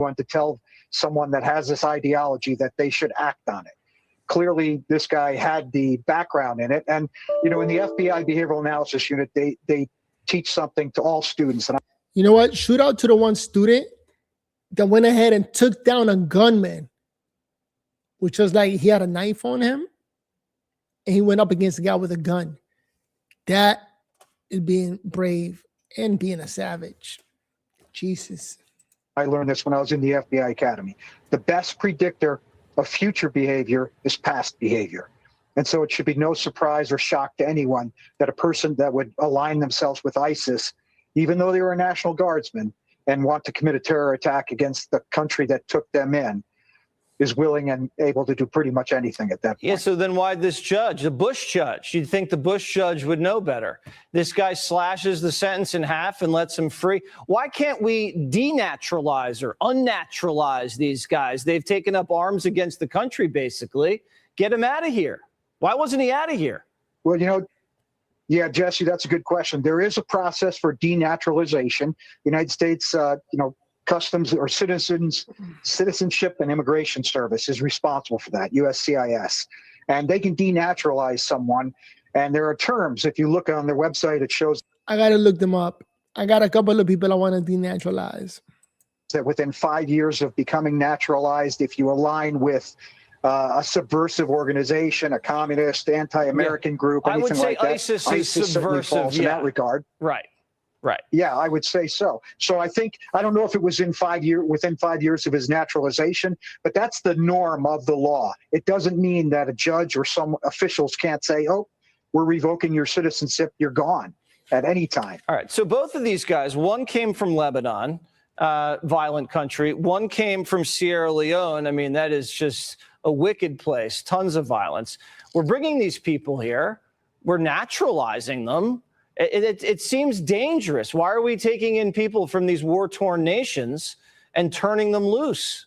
Going to tell someone that has this ideology that they should act on it. Clearly, this guy had the background in it. And, in the FBI Behavioral Analysis Unit, they teach something to all students. And you know what? Shoot out to the one student that went ahead and took down a gunman, which was like he had a knife on him and he went up against a guy with a gun. That is being brave and being a savage. Jesus. I learned this when I was in the FBI Academy. The best predictor of future behavior is past behavior. And so it should be no surprise or shock to anyone that a person that would align themselves with ISIS, even though they were a National Guardsman and want to commit a terror attack against the country that took them in, is willing and able to do pretty much anything at that point. Yeah, so then why this judge, the Bush judge? You'd think the Bush judge would know better. This guy slashes the sentence in half and lets him free. Why can't we denaturalize or unnaturalize these guys? They've taken up arms against the country, basically. Get him out of here. Why wasn't he out of here? Well, yeah, Jesse, that's a good question. There is a process for denaturalization. United States, Customs or Citizenship and Immigration Service is responsible for that, USCIS. And they can denaturalize someone. And there are terms. If you look on their website, it shows. I got to look them up. I got a couple of people I want to denaturalize. That within 5 years of becoming naturalized, if you align with a subversive organization, a communist, anti-American group, anything I would say like that, ISIS is subversive falls in that regard. Right. Yeah, I would say so. So I don't know if it was within 5 years of his naturalization, but that's the norm of the law. It doesn't mean that a judge or some officials can't say, oh, we're revoking your citizenship, you're gone at any time. All right. So both of these guys, one came from Lebanon, violent country. One came from Sierra Leone. I mean, that is just a wicked place, tons of violence. We're bringing these people here. We're naturalizing them. It seems dangerous. Why are we taking in people from these war-torn nations and turning them loose?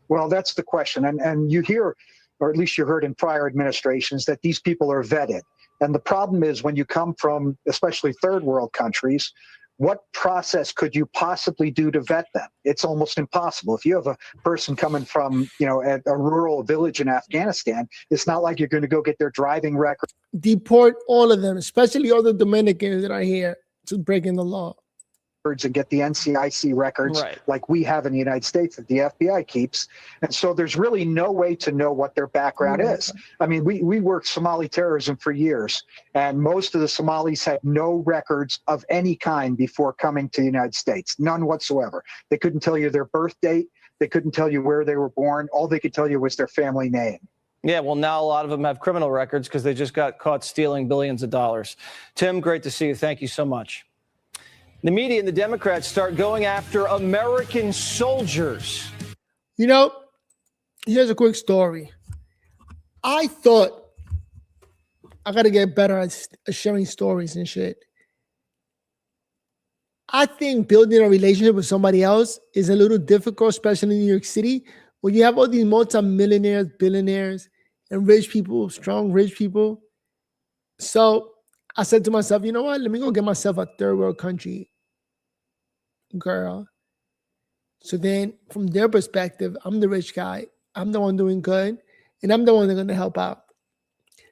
Well, that's the question. And you hear, or at least you heard in prior administrations, that these people are vetted. And the problem is when you come from, especially third world countries, what process could you possibly do to vet them? It's almost impossible. If you have a person coming from, a rural village in Afghanistan, it's not like you're going to go get their driving record. Deport all of them, especially all the Dominicans that are here to breaking the law. And get the NCIC records like we have in the United States that the FBI keeps. And so there's really no way to know what their background is. I mean, we worked Somali terrorism for years, and most of the Somalis had no records of any kind before coming to the United States, none whatsoever. They couldn't tell you their birth date. They couldn't tell you where they were born. All they could tell you was their family name. Yeah, well, now a lot of them have criminal records because they just got caught stealing billions of dollars. Tim, great to see you. Thank you so much. The media and the Democrats start going after American soldiers. Here's a quick story. I thought I got to get better at sharing stories and shit. I think building a relationship with somebody else is a little difficult, especially in New York City, where you have all these multimillionaires, billionaires, and rich people, strong rich people. So I said to myself, you know what? Let me go get myself a third world country girl. So then from their perspective, I'm the rich guy. I'm the one doing good. And I'm the one that's going to help out.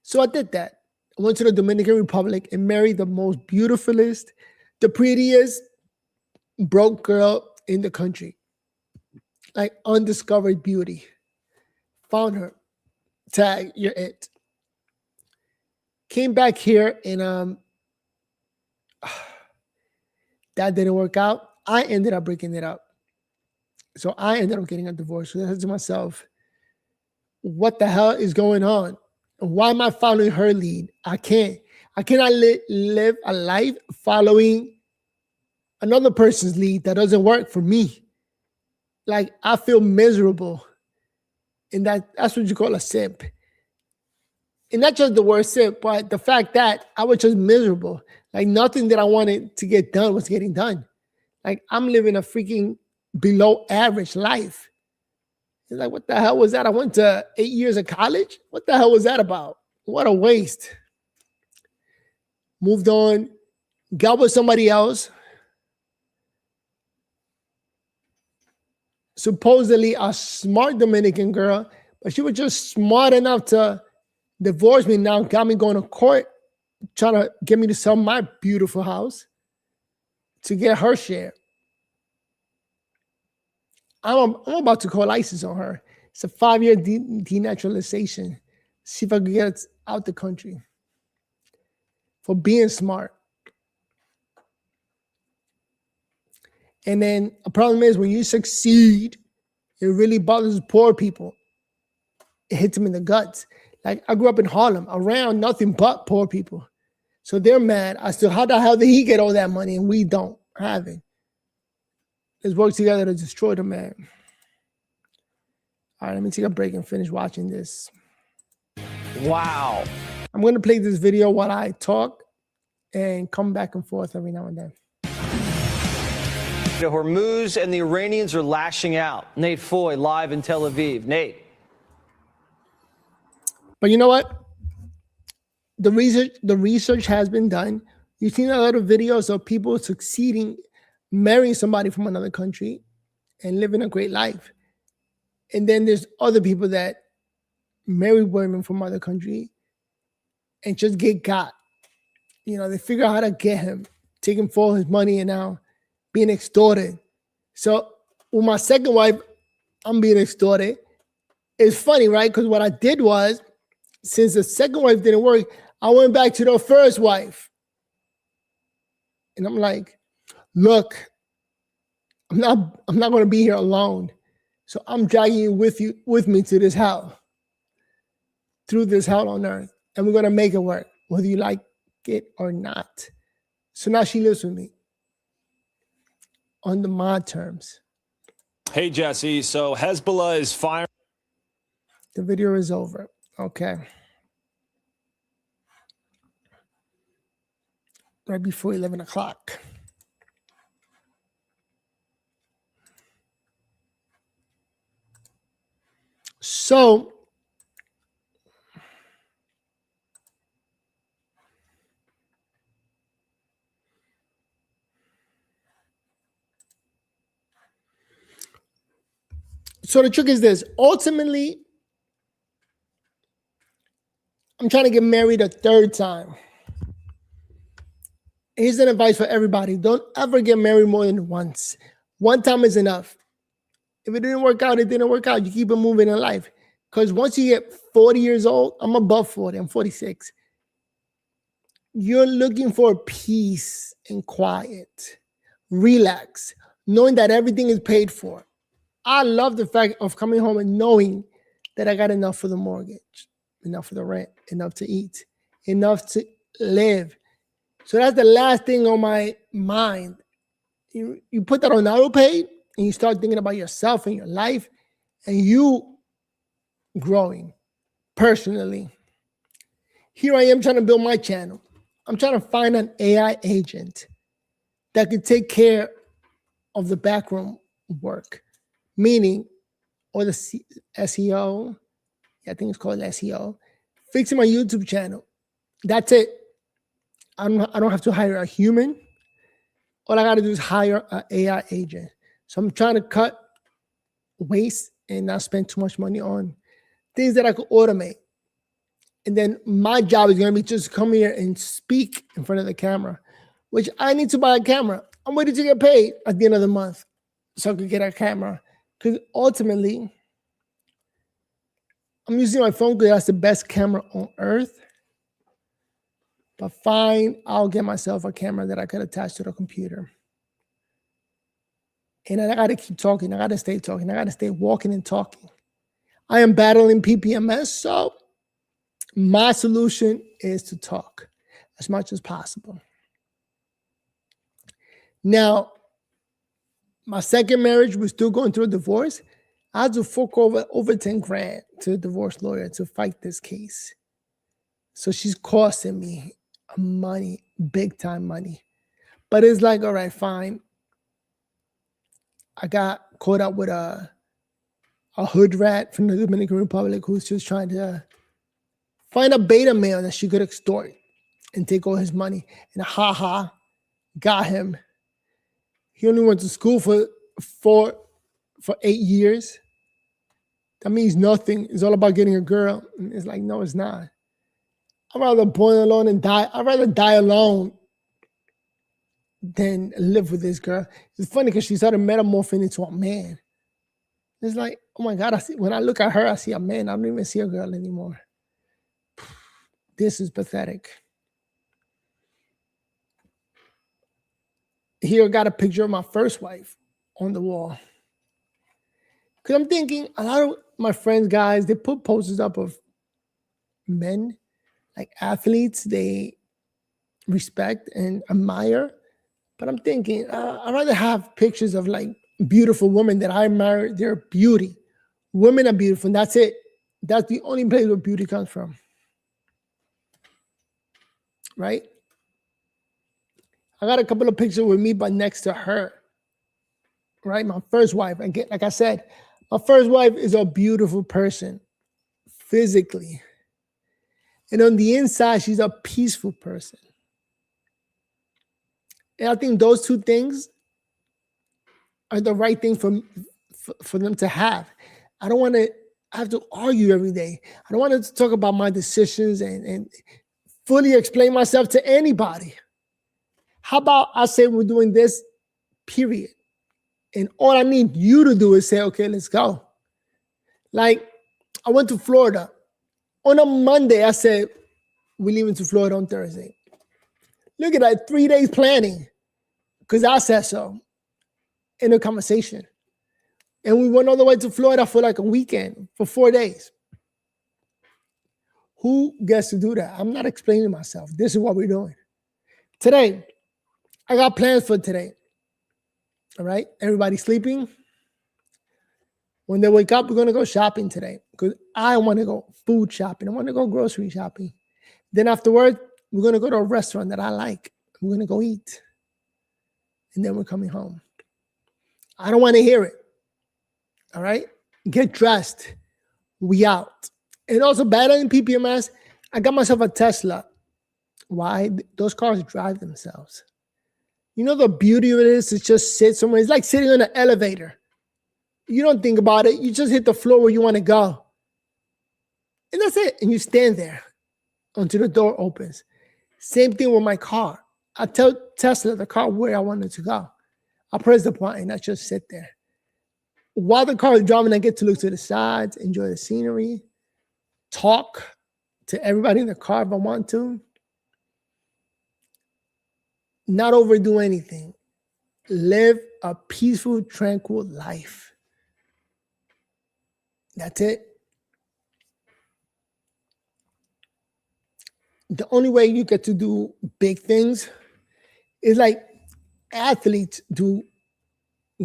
So I did that. I went to the Dominican Republic and married the most beautifulest, the prettiest broke girl in the country. Like undiscovered beauty. Found her. Tag, you're it. Came back here and that didn't work out. I ended up breaking it up. So I ended up getting a divorce. So I said to myself, what the hell is going on? Why am I following her lead? I cannot live a life following another person's lead that doesn't work for me. Like, I feel miserable. And that's what you call a simp. And not just the word simp, but the fact that I was just miserable. Like, nothing that I wanted to get done was getting done. Like, I'm living a freaking below average life. It's like, what the hell was that? I went to 8 years of college. What the hell was that about? What a waste. Moved on, got with somebody else. supposedly a smart Dominican girl, but she was just smart enough to divorce me. Now got me going to court, trying to get me to sell my beautiful house to get her share. I'm about to call ISIS on her. It's a 5-year denaturalization. See if I can get out the country for being smart. And then a problem is when you succeed, it really bothers poor people. It hits them in the guts. Like I grew up in Harlem, around nothing but poor people. So they're mad as to how the hell did he get all that money and we don't have it. Let's work together to destroy the man. All right, let me take a break and finish watching this. Wow. I'm going to play this video while I talk and come back and forth every now and then. Hormuz and the Iranians are lashing out. Nate Foy live in Tel Aviv. Nate. But you know what? The research has been done. You've seen a lot of videos of people succeeding, marrying somebody from another country and living a great life. And then there's other people that marry women from other country and just get got. You know, they figure out how to get him, take him for his money, and now being extorted. So with my second wife, I'm being extorted. It's funny, right? Because what I did was, since the second wife didn't work, I went back to the first wife. And I'm like, look, I'm not going to be here alone. So I'm dragging you with me to this hell, through this hell on earth. And we're going to make it work, whether you like it or not. So now she lives with me under my terms. Hey, Jesse. So Hezbollah is firing. The video is over. Okay. Right before 11 o'clock. So the trick is this. Ultimately, I'm trying to get married a third time. Here's an advice for everybody. Don't ever get married more than once. One time is enough. If it didn't work out, it didn't work out. You keep it moving in life. Because once you get 40 years old, I'm above 40, I'm 46. You're looking for peace and quiet. Relax, knowing that everything is paid for. I love the fact of coming home and knowing that I got enough for the mortgage, enough for the rent, enough to eat, enough to live. So that's the last thing on my mind. You put that on auto pay and you start thinking about yourself and your life and you growing personally. Here I am trying to build my channel. I'm trying to find an AI agent that could take care of the backroom work, meaning, or the SEO, I think it's called SEO, fixing my YouTube channel. That's it. I don't have to hire a human. All I got to do is hire an AI agent. So I'm trying to cut waste and not spend too much money on things that I could automate. And then my job is going to be just come here and speak in front of the camera, which I need to buy a camera. I'm waiting to get paid at the end of the month so I could get a camera. Because ultimately, I'm using my phone because that's the best camera on earth. But fine, I'll get myself a camera that I could attach to the computer. And I got to keep talking. I got to stay talking. I got to stay walking and talking. I am battling PPMS, so my solution is to talk as much as possible. Now, my second marriage was still going through a divorce. I had to fork over 10 grand to the divorce lawyer to fight this case. So she's costing me money, big time money. But it's like, all right, fine. I got caught up with a hood rat from the Dominican Republic who's just trying to find a beta male that she could extort and take all his money. And got him. He only went to school for for 8 years. That means nothing. It's all about getting a girl. And it's like, no, it's not. I'd rather boil alone and die. I'd rather die alone than live with this girl. It's funny because she started metamorphing into a man. It's like, oh my God, when I look at her, I see a man. I don't even see a girl anymore. This is pathetic. Here I got a picture of my first wife on the wall. Because I'm thinking, a lot of my friends, guys, they put posters up of men, like athletes they respect and admire. But I'm thinking, I'd rather have pictures of like beautiful women that I admire their beauty. Women are beautiful, and that's it. That's the only place where beauty comes from. Right? I got a couple of pictures with me, but next to her. Right? My first wife. Again, like I said, my first wife is a beautiful person, physically. And on the inside, she's a peaceful person. And I think those two things are the right thing for them to have. I don't want to have to argue every day. I don't want to talk about my decisions and fully explain myself to anybody. How about I say we're doing this, period. And all I need you to do is say, okay, let's go. Like, I went to Florida. On a Monday, I said, we're leaving to Florida on Thursday. Look at that, 3 days planning, because I said so in a conversation. And we went all the way to Florida for like a weekend, for 4 days. Who gets to do that? I'm not explaining myself. This is what we're doing. Today, I got plans for today. All right? Everybody sleeping? When they wake up, we're going to go shopping today because I want to go food shopping. I want to go grocery shopping. Then afterward, we're going to go to a restaurant that I like. We're going to go eat. And then we're coming home. I don't want to hear it. All right? Get dressed. We out. And also, better than PPMS, I got myself a Tesla. Why? Those cars drive themselves. You know the beauty of it is to just sit somewhere. It's like sitting on an elevator. You don't think about it. You just hit the floor where you want to go. And that's it. And you stand there until the door opens. Same thing with my car. I tell Tesla, the car, where I want it to go. I press the button. I just sit there. While the car is driving, I get to look to the sides, enjoy the scenery, talk to everybody in the car if I want to. Not overdo anything. Live a peaceful, tranquil life. That's it. The only way you get to do big things is like athletes do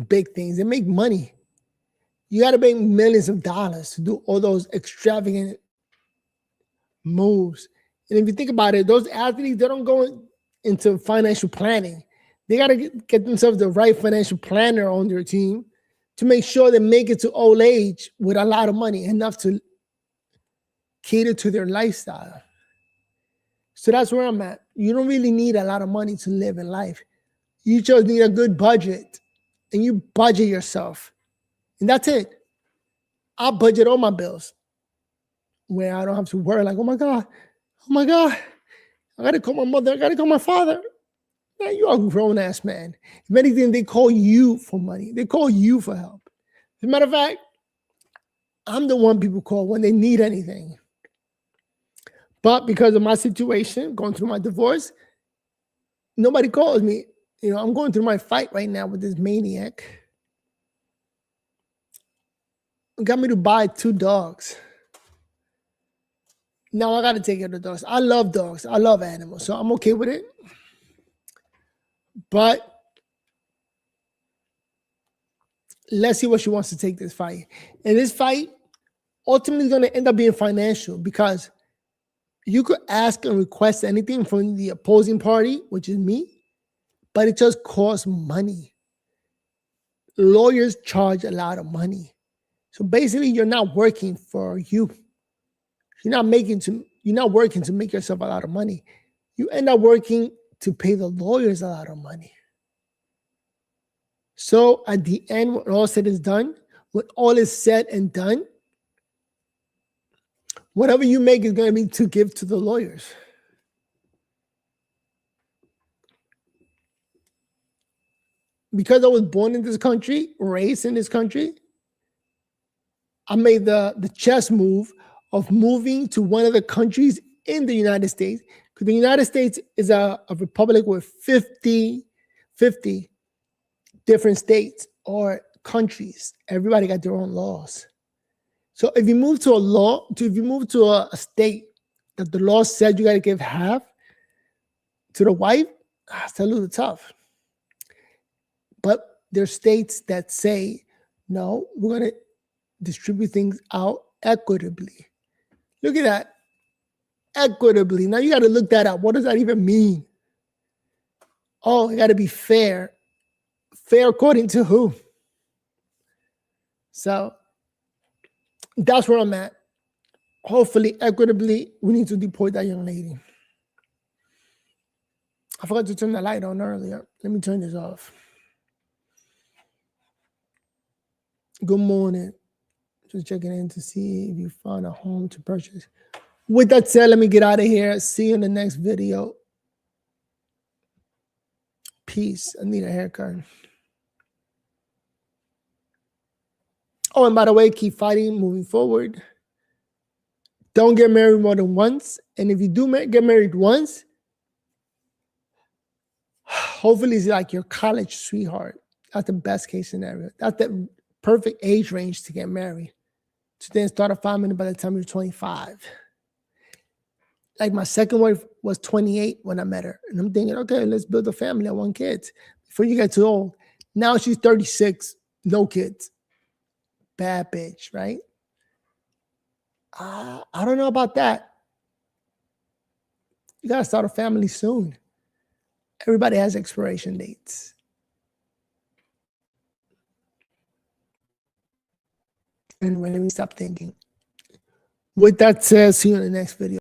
big things. They make money. You got to make millions of dollars to do all those extravagant moves. And if you think about it, those athletes, they don't go into financial planning. They got to get themselves the right financial planner on their team to make sure they make it to old age with a lot of money, enough to cater to their lifestyle. So that's where I'm at. You don't really need a lot of money to live in life. You just need a good budget, and you budget yourself. And that's it. I budget all my bills where I don't have to worry like, oh my God, I got to call my mother, I got to call my father. Man, you're a grown-ass man. If anything, they call you for money. They call you for help. As a matter of fact, I'm the one people call when they need anything. But because of my situation, going through my divorce, nobody calls me. You know, I'm going through my fight right now with this maniac. It got me to buy 2 dogs. Now I got to take care of the dogs. I love dogs. I love animals. So I'm okay with it. But let's see what she wants to take this fight. And this fight ultimately is going to end up being financial, because you could ask and request anything from the opposing party, which is me, but it just costs money. Lawyers charge a lot of money. So basically, you're not working for you. You're not working to make yourself a lot of money. You end up working to pay the lawyers a lot of money. So at the end, when all said is done, when all is said and done, whatever you make is going to be to give to the lawyers. Because I was born in this country, raised in this country, I made the chess move of moving to one of the countries in the United States, because the United States is a republic with 50 different states or countries. Everybody got their own laws. So if you move to a state that the law said you got to give half to the wife, it's a little tough. But there's states that say, no, we're going to distribute things out equitably. Look at that. Equitably. Now you got to look that up. What does that even mean? Oh, it got to be fair. Fair according to who? So that's where I'm at. Hopefully, equitably, we need to deport that young lady. I forgot to turn the light on earlier. Let me turn this off. Good morning. Just checking in to see if you found a home to purchase. With that said, let me get out of here. See you in the next video. Peace. I need a haircut. Oh, and by the way, keep fighting, moving forward. Don't get married more than once. And if you do get married once, hopefully it's like your college sweetheart. That's the best case scenario. That's the perfect age range to get married. To then start a family by the time you're 25. Like my second wife was 28 when I met her. And I'm thinking, okay, let's build a family. I want kids. Before you get too old. Now she's 36, no kids. Bad bitch, right? I don't know about that. You got to start a family soon. Everybody has expiration dates. Anyway, let me stop thinking. With that said, see you in the next video.